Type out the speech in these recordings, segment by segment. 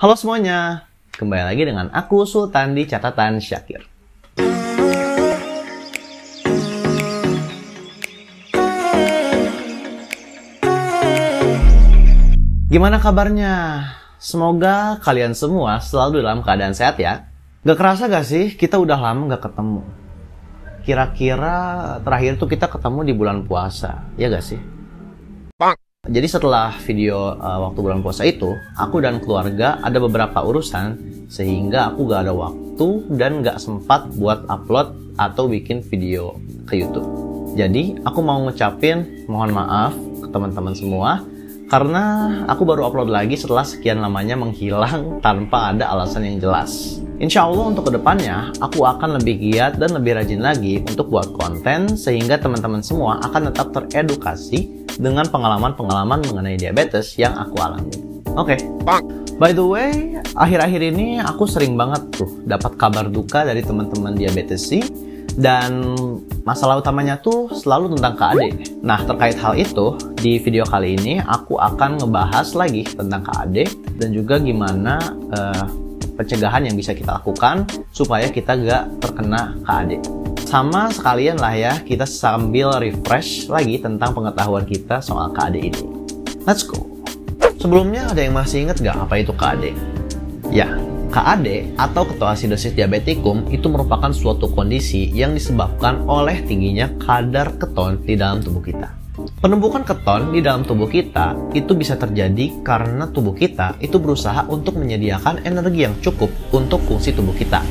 Halo semuanya, kembali lagi dengan aku Sultan di Catatan Syakir. Gimana kabarnya? Semoga kalian semua selalu dalam keadaan sehat ya. Gak kerasa gak sih kita udah lama gak ketemu? Kira-kira terakhir tuh kita ketemu di bulan puasa, ya gak sih? Jadi setelah video waktu bulan puasa itu, aku dan keluarga ada beberapa urusan sehingga aku gak ada waktu dan gak sempat buat upload atau bikin video ke YouTube. Jadi aku mau ngucapin mohon maaf ke teman-teman semua karena aku baru upload lagi setelah sekian lamanya menghilang tanpa ada alasan yang jelas. Insya Allah untuk kedepannya, aku akan lebih giat dan lebih rajin lagi untuk buat konten sehingga teman-teman semua akan tetap teredukasi dengan pengalaman-pengalaman mengenai diabetes yang aku alami. Oke. By the way, akhir-akhir ini aku sering banget tuh dapat kabar duka dari teman-teman diabetesi dan masalah utamanya tuh selalu tentang KAD. Nah, terkait hal itu, di video kali ini aku akan ngebahas lagi tentang KAD dan juga gimana pencegahan yang bisa kita lakukan supaya kita gak terkena KAD. Sama sekalian lah ya, kita sambil refresh lagi tentang pengetahuan kita soal KAD ini. Let's go! Sebelumnya ada yang masih ingat gak apa itu KAD? Ya, KAD atau ketoasidosis diabetikum itu merupakan suatu kondisi yang disebabkan oleh tingginya kadar keton di dalam tubuh kita. Penumpukan keton di dalam tubuh kita itu bisa terjadi karena tubuh kita itu berusaha untuk menyediakan energi yang cukup untuk fungsi tubuh kita.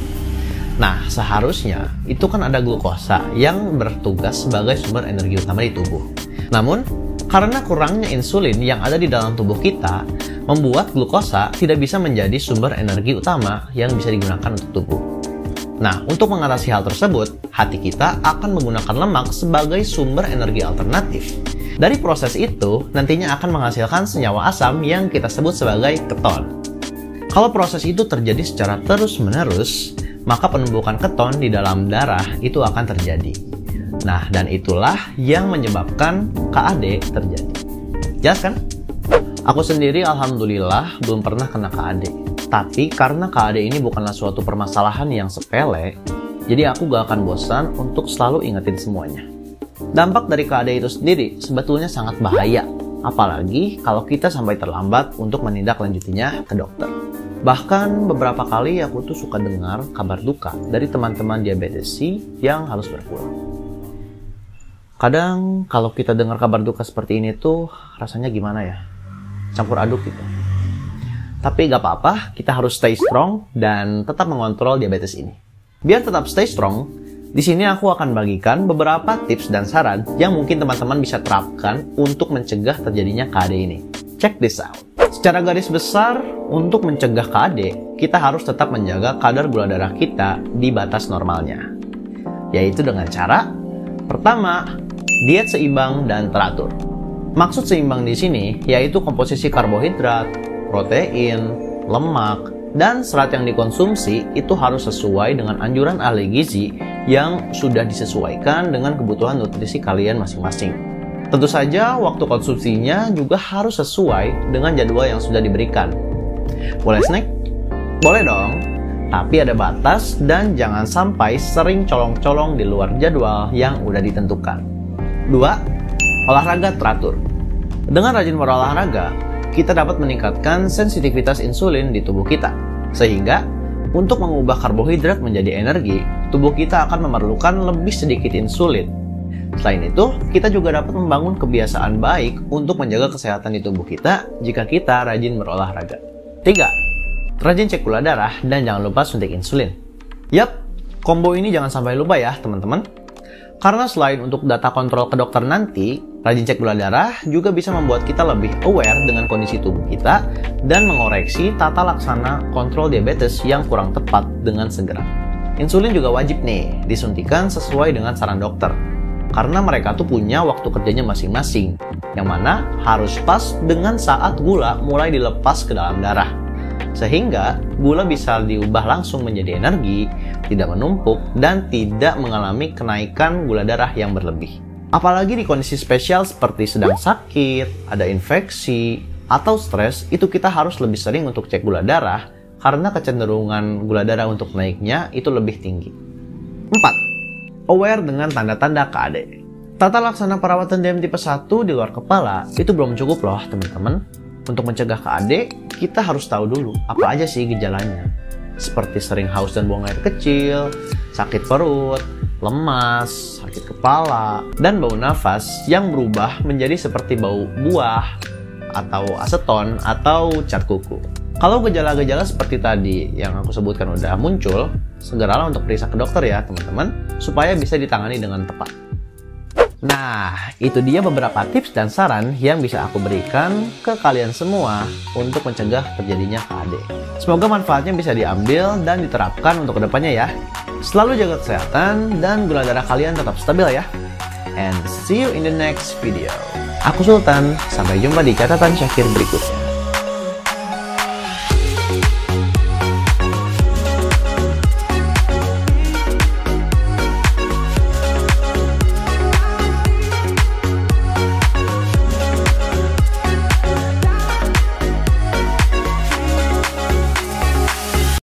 Nah, seharusnya itu kan ada glukosa yang bertugas sebagai sumber energi utama di tubuh. Namun, karena kurangnya insulin yang ada di dalam tubuh kita, membuat glukosa tidak bisa menjadi sumber energi utama yang bisa digunakan untuk tubuh. Nah, untuk mengatasi hal tersebut, hati kita akan menggunakan lemak sebagai sumber energi alternatif. Dari proses itu, nantinya akan menghasilkan senyawa asam yang kita sebut sebagai keton. Kalau proses itu terjadi secara terus-menerus, maka penumpukan keton di dalam darah itu akan terjadi. Nah, dan itulah yang menyebabkan KAD terjadi. Jelas kan? Aku sendiri alhamdulillah belum pernah kena KAD. Tapi karena KAD ini bukanlah suatu permasalahan yang sepele, jadi aku gak akan bosan untuk selalu ingetin semuanya. Dampak dari KAD itu sendiri sebetulnya sangat bahaya, apalagi kalau kita sampai terlambat untuk menindaklanjutinya ke dokter. Bahkan beberapa kali aku tuh suka dengar kabar duka dari teman-teman diabetesi yang harus berpulang. Kadang kalau kita dengar kabar duka seperti ini tuh rasanya gimana ya? Campur aduk gitu. Tapi gak apa-apa, kita harus stay strong dan tetap mengontrol diabetes ini. Biar tetap stay strong, di sini aku akan bagikan beberapa tips dan saran yang mungkin teman-teman bisa terapkan untuk mencegah terjadinya KAD ini. Check this out. Secara garis besar, untuk mencegah KAD, kita harus tetap menjaga kadar gula darah kita di batas normalnya. Yaitu dengan cara, pertama, diet seimbang dan teratur. Maksud seimbang di sini yaitu komposisi karbohidrat, protein, lemak, dan serat yang dikonsumsi itu harus sesuai dengan anjuran ahli gizi yang sudah disesuaikan dengan kebutuhan nutrisi kalian masing-masing. Tentu saja waktu konsumsinya juga harus sesuai dengan jadwal yang sudah diberikan. Boleh snack? Boleh dong, tapi ada batas dan jangan sampai sering colong-colong di luar jadwal yang udah ditentukan. 2. Olahraga teratur. Dengan rajin berolahraga, kita dapat meningkatkan sensitivitas insulin di tubuh kita. Sehingga, untuk mengubah karbohidrat menjadi energi, tubuh kita akan memerlukan lebih sedikit insulin. Selain itu, kita juga dapat membangun kebiasaan baik untuk menjaga kesehatan di tubuh kita jika kita rajin berolahraga. 3. Rajin cek gula darah dan jangan lupa suntik insulin. Yap, combo ini jangan sampai lupa ya teman-teman. Karena selain untuk data kontrol ke dokter nanti, rajin cek gula darah juga bisa membuat kita lebih aware dengan kondisi tubuh kita dan mengoreksi tata laksana kontrol diabetes yang kurang tepat dengan segera. Insulin juga wajib nih disuntikan sesuai dengan saran dokter. Karena mereka tuh punya waktu kerjanya masing-masing, yang mana harus pas dengan saat gula mulai dilepas ke dalam darah. Sehingga gula bisa diubah langsung menjadi energi, tidak menumpuk, dan tidak mengalami kenaikan gula darah yang berlebih. Apalagi di kondisi spesial seperti sedang sakit, ada infeksi, atau stres, itu kita harus lebih sering untuk cek gula darah karena kecenderungan gula darah untuk naiknya itu lebih tinggi. 4. Aware dengan tanda-tanda KAD. Tata laksana perawatan DM tipe 1 di luar kepala itu belum cukup loh teman-teman. Untuk mencegah KAD, kita harus tahu dulu apa aja sih gejalanya. Seperti sering haus dan buang air kecil, sakit perut, lemas, sakit kepala, dan bau nafas yang berubah menjadi seperti bau buah, atau aseton, atau cat kuku. Kalau gejala-gejala seperti tadi yang aku sebutkan udah muncul, segeralah untuk periksa ke dokter ya teman-teman, supaya bisa ditangani dengan tepat. Nah, itu dia beberapa tips dan saran yang bisa aku berikan ke kalian semua untuk mencegah terjadinya KAD. Semoga manfaatnya bisa diambil dan diterapkan untuk kedepannya ya. Selalu jaga kesehatan dan gula darah kalian tetap stabil ya. And see you in the next video. Aku Sultan, sampai jumpa di catatan Syakir berikutnya.